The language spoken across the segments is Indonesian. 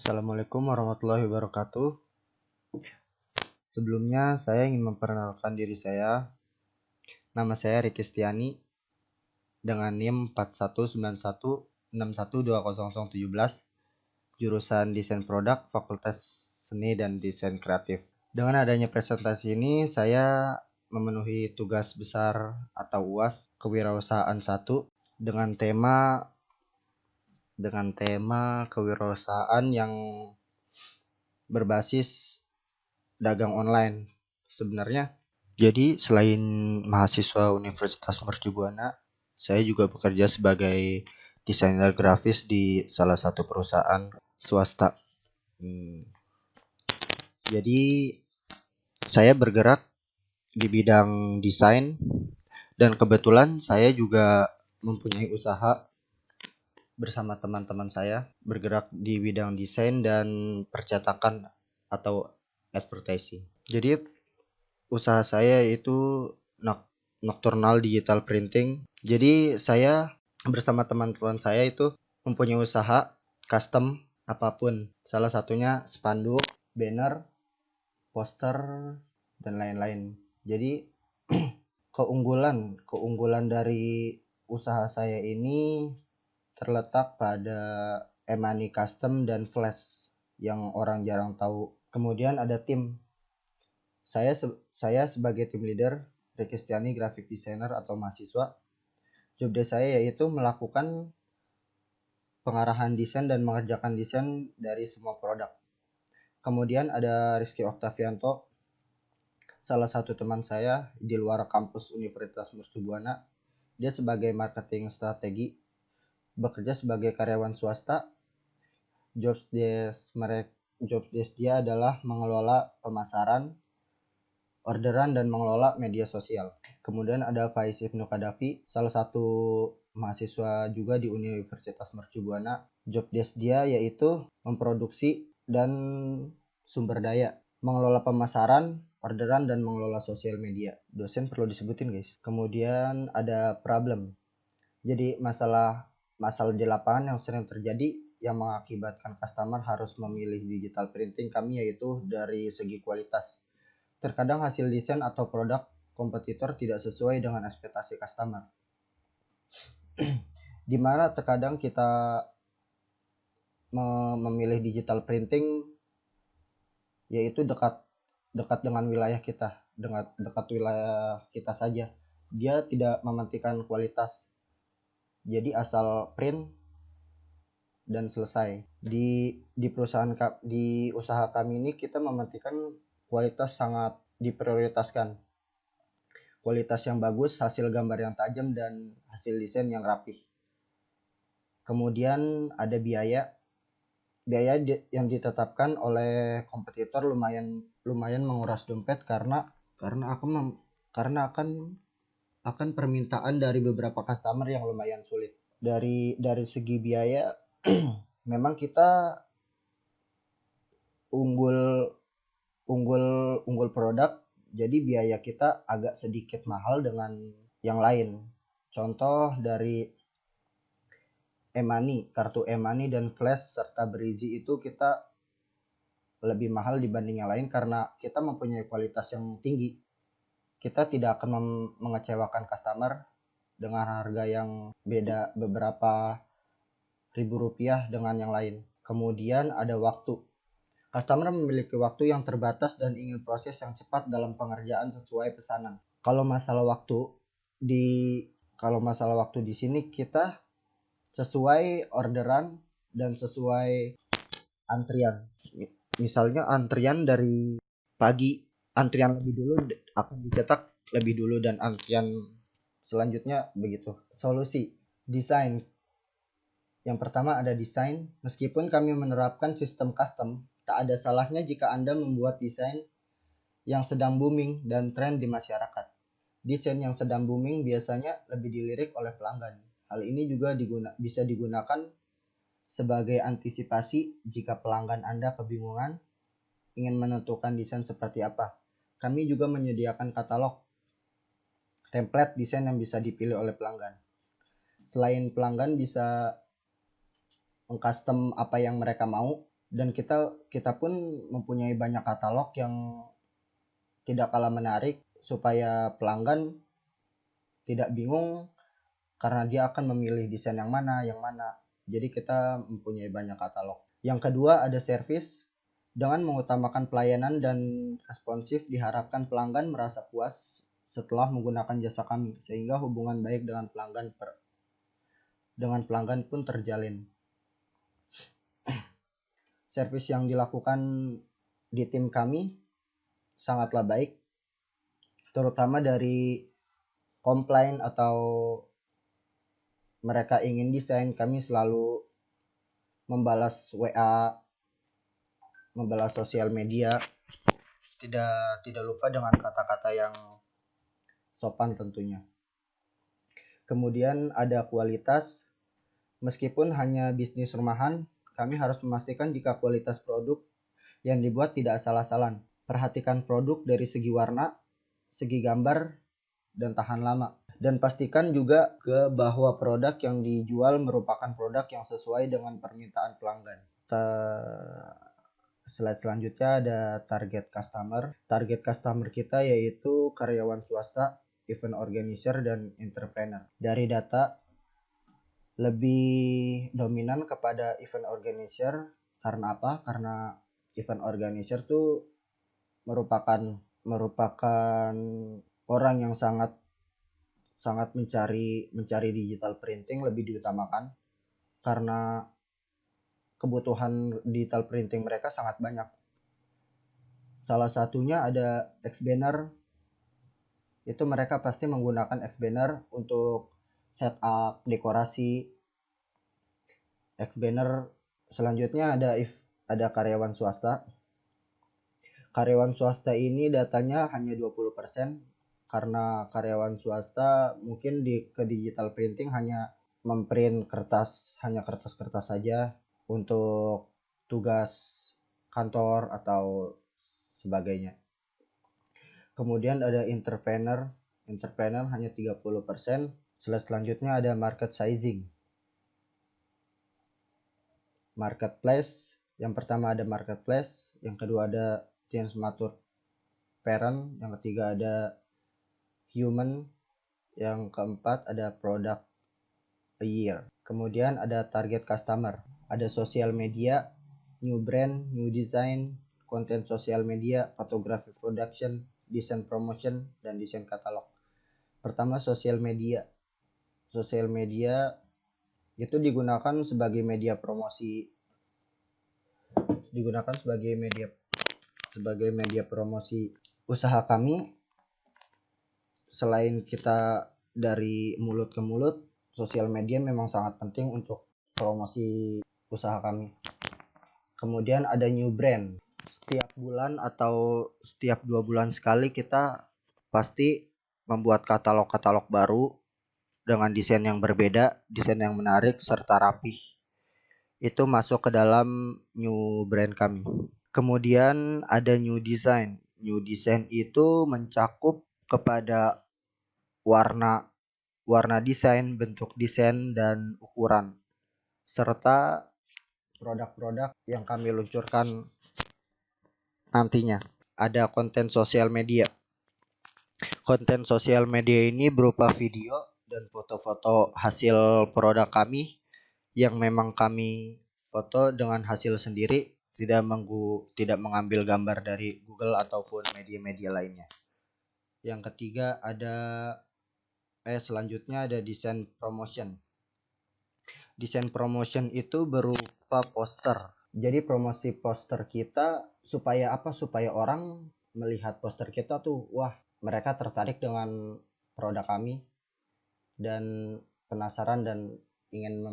Assalamualaikum warahmatullahi wabarakatuh. Sebelumnya saya ingin memperkenalkan diri saya. Nama saya Ricky Stiani dengan NIM 4191612017, jurusan Desain Produk, Fakultas Seni dan Desain Kreatif. Dengan adanya presentasi ini, saya memenuhi tugas besar atau UAS Kewirausahaan 1 dengan tema kewirausahaan yang berbasis dagang online. Sebenarnya, jadi selain mahasiswa Universitas Mercu Buana, saya juga bekerja sebagai desainer grafis di salah satu perusahaan swasta. Jadi saya bergerak di bidang desain dan kebetulan saya juga mempunyai usaha bersama teman-teman saya bergerak di bidang desain dan percetakan atau advertising. Jadi usaha saya itu Nocturnal Digital Printing. Jadi saya bersama teman-teman saya itu mempunyai usaha custom apapun. Salah satunya spanduk, banner, poster, dan lain-lain. Jadi keunggulan dari usaha saya ini terletak pada Emani Custom dan Flash yang orang jarang tahu. Kemudian ada tim. Saya sebagai tim leader, Ricky Stiani, graphic designer atau mahasiswa. Job desk saya yaitu melakukan pengarahan desain dan mengerjakan desain dari semua produk. Kemudian ada Rizky Oktavianto, salah satu teman saya di luar kampus Universitas Mercu Buana. Dia sebagai marketing strategi, bekerja sebagai karyawan swasta. Job desk dia adalah mengelola pemasaran, orderan, dan mengelola media sosial. Kemudian ada Faiz Ibnu Kadafi, salah satu mahasiswa juga di Universitas Mercu Buana. Job desk dia yaitu memproduksi dan sumber daya, mengelola pemasaran, orderan, dan mengelola sosial media. Dosen perlu disebutin guys. Kemudian ada problem. Jadi masalah di lapangan yang sering terjadi yang mengakibatkan customer harus memilih digital printing kami yaitu dari segi kualitas. Terkadang hasil desain atau produk kompetitor tidak sesuai dengan ekspektasi customer. Di mana terkadang kita memilih digital printing yaitu dekat dengan wilayah kita, dekat wilayah kita saja. Dia tidak mementingkan kualitas. Jadi asal print dan selesai. Di perusahaan di usaha kami ini kita mementingkan kualitas sangat diprioritaskan. Kualitas yang bagus, hasil gambar yang tajam, dan hasil desain yang rapih. Kemudian ada biaya yang ditetapkan oleh kompetitor lumayan menguras dompet karena akan permintaan dari beberapa customer yang lumayan sulit. Dari segi biaya memang kita unggul produk, jadi biaya kita agak sedikit mahal dengan yang lain. Contoh dari Emani, kartu Emani dan Flash serta beriji itu kita lebih mahal dibanding yang lain karena kita mempunyai kualitas yang tinggi. Kita tidak akan mengecewakan customer dengan harga yang beda beberapa ribu rupiah dengan yang lain. Kemudian ada waktu. Customer memiliki waktu yang terbatas dan ingin proses yang cepat dalam pengerjaan sesuai pesanan. Kalau masalah waktu di sini kita sesuai orderan dan sesuai antrian. Misalnya antrian dari pagi, antrian lebih dulu akan dicetak lebih dulu dan antrian selanjutnya begitu. Solusi desain. Yang pertama ada desain. Meskipun kami menerapkan sistem custom, tak ada salahnya jika Anda membuat desain yang sedang booming dan tren di masyarakat. Desain yang sedang booming biasanya lebih dilirik oleh pelanggan. Hal ini juga bisa digunakan sebagai antisipasi jika pelanggan Anda kebingungan ingin menentukan desain seperti apa. Kami juga menyediakan katalog template desain yang bisa dipilih oleh pelanggan. Selain pelanggan bisa mengcustom apa yang mereka mau, Dan kita pun mempunyai banyak katalog yang tidak kalah menarik supaya pelanggan tidak bingung karena dia akan memilih desain yang mana. Jadi kita mempunyai banyak katalog. Yang kedua ada service. Dengan mengutamakan pelayanan dan responsif, diharapkan pelanggan merasa puas setelah menggunakan jasa kami, sehingga hubungan baik dengan pelanggan pun terjalin. Servis yang dilakukan di tim kami sangatlah baik, terutama dari komplain atau mereka ingin desain, kami selalu membalas WA, membalas sosial media, tidak lupa dengan kata-kata yang sopan tentunya. Kemudian ada kualitas. Meskipun hanya bisnis rumahan, kami harus memastikan jika kualitas produk yang dibuat tidak asal-asalan. Perhatikan produk dari segi warna, segi gambar, dan tahan lama. Dan pastikan juga bahwa produk yang dijual merupakan produk yang sesuai dengan permintaan pelanggan. Slide selanjutnya ada target customer. Target customer kita yaitu karyawan swasta, event organizer, dan entrepreneur. Dari data, lebih dominan kepada event organizer. Karena apa? Karena event organizer tuh merupakan orang yang sangat mencari digital printing, lebih diutamakan karena kebutuhan digital printing mereka sangat banyak. Salah satunya ada X-Banner. Itu mereka pasti menggunakan X-Banner untuk setup dekorasi. X-Banner selanjutnya ada karyawan swasta. Karyawan swasta ini datanya hanya 20%, karena karyawan swasta mungkin ke digital printing hanya memprint kertas saja untuk tugas kantor atau sebagainya. Kemudian ada entrepreneur hanya 30%. Selanjutnya ada market sizing. Marketplace, yang pertama ada marketplace, yang kedua ada transmatur parent, yang ketiga ada human, yang keempat ada product a year. Kemudian ada target customer, ada social media, new brand, new design, konten sosial media, fotografi production, desain promotion, dan desain katalog. Pertama, social media. Social media itu digunakan sebagai media promosi, usaha kami. Selain kita dari mulut ke mulut, sosial media memang sangat penting untuk promosi usaha kami. Kemudian ada new brand. Setiap bulan atau setiap 2 bulan sekali kita pasti membuat katalog-katalog baru dengan desain yang berbeda, desain yang menarik serta rapih. Itu masuk ke dalam new brand kami. Kemudian ada new design. New design itu mencakup kepada warna desain, bentuk desain, dan ukuran, serta produk-produk yang kami luncurkan nantinya. Ada konten sosial media. Konten sosial media ini berupa video dan foto-foto hasil produk kami yang memang kami foto dengan hasil sendiri, tidak mengambil gambar dari Google ataupun media-media lainnya. Yang ketiga selanjutnya ada desain promotion. Desain promotion itu berupa poster. Jadi promosi poster kita supaya apa? Supaya orang melihat poster kita tuh, wah, mereka tertarik dengan produk kami dan penasaran dan ingin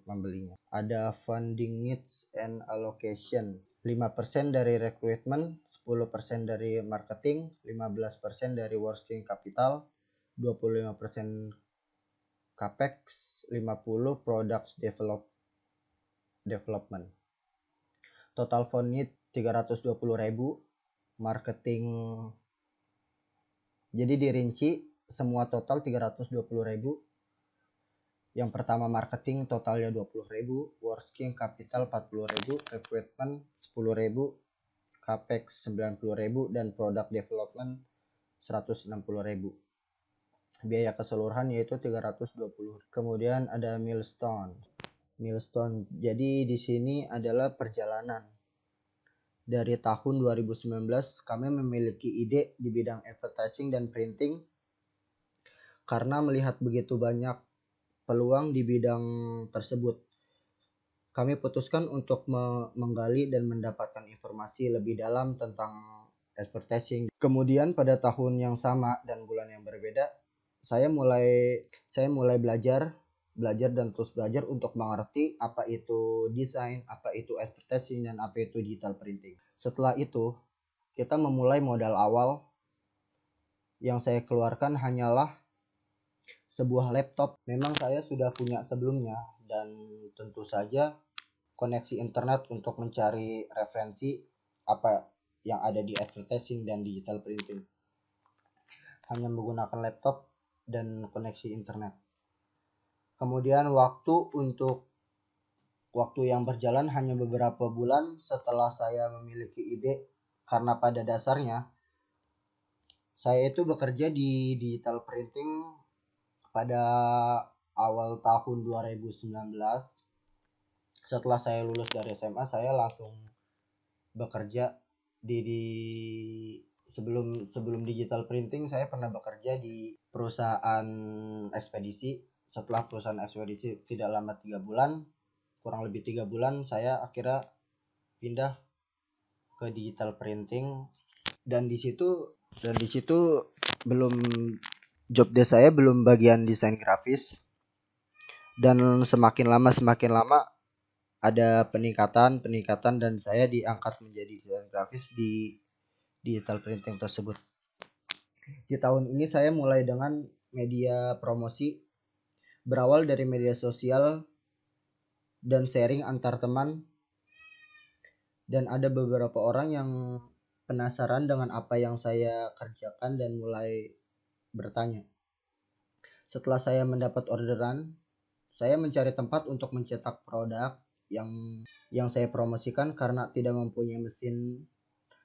membelinya. Ada funding needs and allocation. 5% dari recruitment, 10% dari marketing, 15% dari working capital, 25% capex, 50 products development. Total fund need 320.000. Marketing, jadi dirinci semua total 320.000. Yang pertama marketing totalnya 20.000, working capital 40.000, equipment 10.000, capex 90.000, dan product development 160.000. Biaya keseluruhan yaitu 320. Kemudian ada milestone. Jadi di sini adalah perjalanan. Dari tahun 2019 kami memiliki ide di bidang advertising dan printing karena melihat begitu banyak peluang di bidang tersebut. Kami putuskan untuk menggali dan mendapatkan informasi lebih dalam tentang advertising. Kemudian pada tahun yang sama dan bulan yang berbeda, saya mulai belajar dan terus belajar untuk mengerti apa itu desain, apa itu advertising, dan apa itu digital printing. Setelah itu, kita memulai modal awal. Yang saya keluarkan hanyalah sebuah laptop. Memang saya sudah punya sebelumnya, dan tentu saja koneksi internet untuk mencari referensi apa yang ada di advertising dan digital printing. Hanya menggunakan laptop dan koneksi internet. Kemudian waktu yang berjalan hanya beberapa bulan setelah saya memiliki ide, karena pada dasarnya saya itu bekerja di digital printing pada awal tahun 2019. Setelah saya lulus dari SMA, saya langsung bekerja di sebelum digital printing saya pernah bekerja di perusahaan ekspedisi. Setelah perusahaan ekspedisi tidak lama 3 bulan, kurang lebih 3 bulan, saya akhirnya pindah ke digital printing, dan di situ belum job desk saya belum bagian desain grafis, dan semakin lama ada peningkatan dan saya diangkat menjadi desain grafis di digital printing tersebut. Di tahun ini saya mulai dengan media promosi, berawal dari media sosial dan sharing antar teman, dan ada beberapa orang yang penasaran dengan apa yang saya kerjakan dan mulai bertanya. Setelah saya mendapat orderan, saya mencari tempat untuk mencetak produk yang saya promosikan. Karena tidak mempunyai mesin,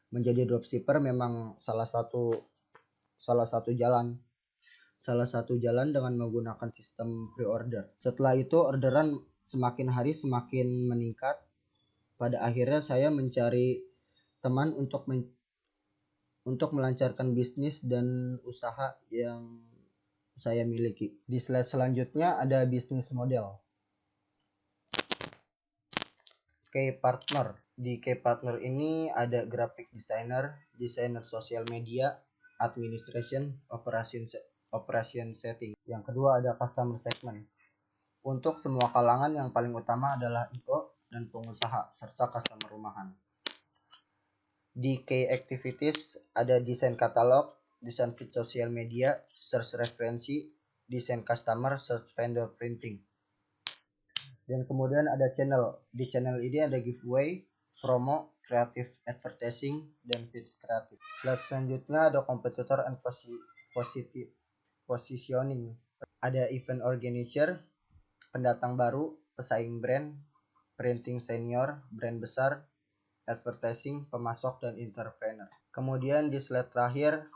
menjadi dropshipper memang salah satu jalan dengan menggunakan sistem pre-order. Setelah itu orderan semakin hari semakin meningkat. Pada akhirnya saya mencari teman untuk melancarkan bisnis dan usaha yang saya miliki. Di slide selanjutnya ada bisnis model. Key partner. Di key partner ini ada graphic designer, desainer sosial media, administration, operation setting. Yang kedua ada customer segment. Untuk semua kalangan, yang paling utama adalah IO dan pengusaha serta customer rumahan. Di key activities ada desain katalog, desain feed sosial media, search referensi, desain customer, search vendor printing. Dan kemudian ada channel. Di channel ini ada giveaway, promo, creative advertising, dan feed kreatif. Slide selanjutnya ada competitor and positioning. Ada event organizer, pendatang baru, pesaing brand, printing senior, brand besar, advertising, pemasok, dan entrepreneur. Kemudian di slide terakhir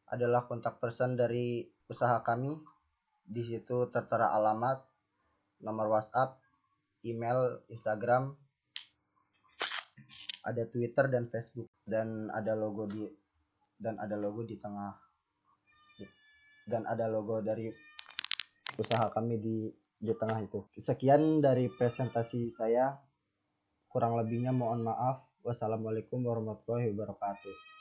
adalah kontak person dari usaha kami. Di situ tertera alamat, nomor WhatsApp, email, Instagram, ada Twitter dan Facebook, dan ada logo di tengah, dan ada logo dari usaha kami di tengah itu. Sekian dari presentasi saya. Kurang lebihnya mohon maaf. Wassalamualaikum warahmatullahi wabarakatuh.